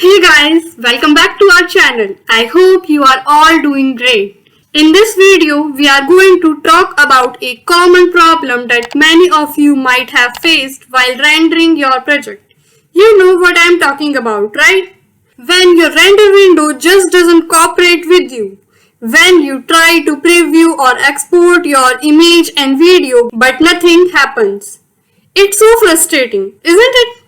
Hey guys, welcome back to our channel. I hope you are all doing great. In this video, we are going to talk about a common problem that many of you might have faced while rendering your project. You know what I am talking about, right? When your render window just doesn't cooperate with you. When you try to preview or export your image and video but nothing happens. It's so frustrating, isn't it?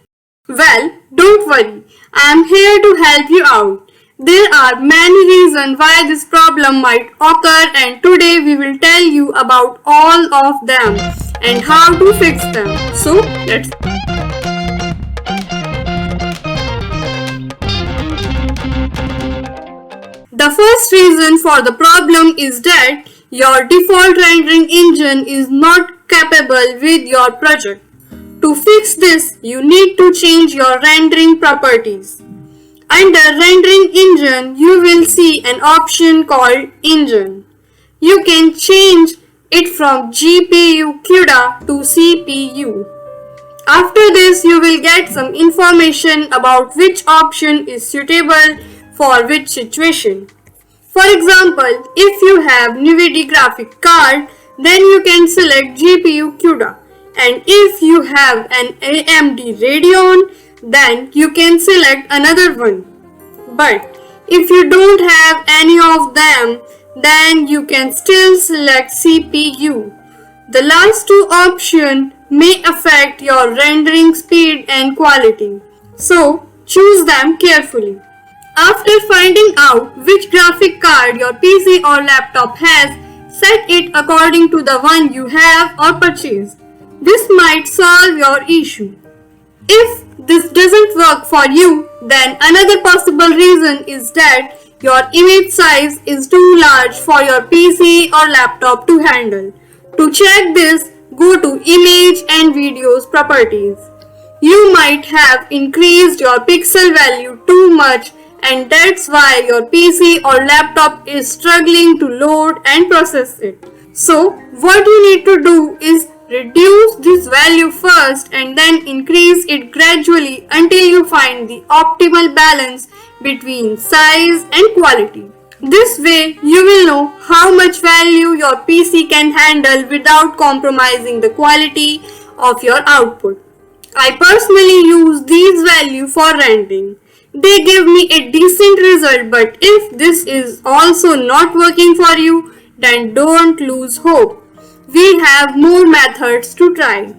Well, don't worry, I am here to help you out. There are many reasons why this problem might occur, and today we will tell you about all of them and how to fix them. So, let's The first reason for the problem is that your default rendering engine is not capable with your project. To fix this, you need to change your rendering properties. Under Rendering Engine, you will see an option called Engine. You can change it from GPU CUDA to CPU. After this, you will get some information about which option is suitable for which situation. For example, if you have NVIDIA graphic card, then you can select GPU CUDA. And if you have an AMD Radeon, then you can select another one. But if you don't have any of them, then you can still select CPU. The last two options may affect your rendering speed and quality, so choose them carefully. After finding out which graphic card your PC or laptop has, set it according to the one you have or purchased. This might solve your issue. If this doesn't work for you, then another possible reason is that your image size is too large for your PC or laptop to handle. To check this, go to Image and Videos Properties. You might have increased your pixel value too much, and that's why your PC or laptop is struggling to load and process it. So, what you need to do is reduce this value first and then increase it gradually until you find the optimal balance between size and quality. This way, you will know how much value your PC can handle without compromising the quality of your output. I personally use these values for rendering. They give me a decent result, but if this is also not working for you, then don't lose hope. We have more methods to try.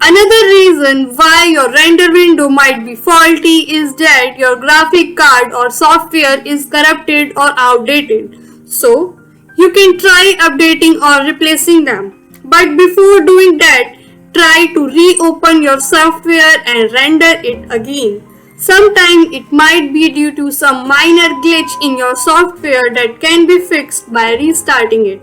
Another reason why your render window might be faulty is that your graphic card or software is corrupted or outdated. So, you can try updating or replacing them. But before doing that, try to reopen your software and render it again. Sometimes it might be due to some minor glitch in your software that can be fixed by restarting it.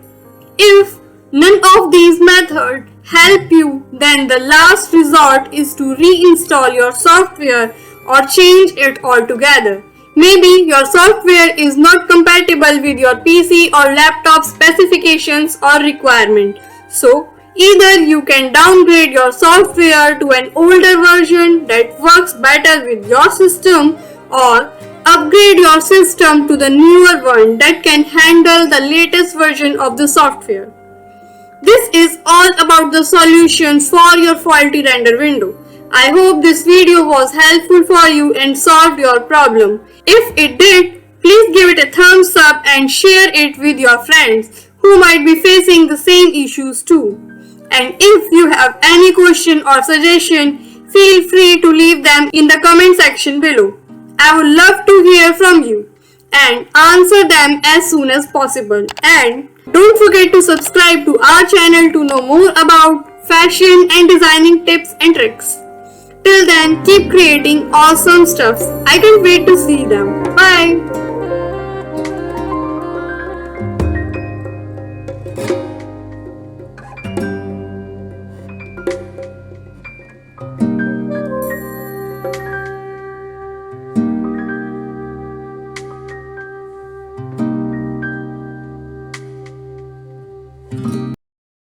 If none of these methods help you, then the last resort is to reinstall your software or change it altogether. Maybe your software is not compatible with your PC or laptop specifications or requirements. So, either you can downgrade your software to an older version that works better with your system, or upgrade your system to the newer one that can handle the latest version of the software. This is all about the solution for your faulty render window. I hope this video was helpful for you and solved your problem. If it did, please give it a thumbs up and share it with your friends who might be facing the same issues too. And if you have any question or suggestion, feel free to leave them in the comment section below. I would love to hear from you and answer them as soon as possible. And don't forget to subscribe to our channel to know more about fashion and designing tips and tricks. Till then, keep creating awesome stuffs. I can't wait to see them. Bye.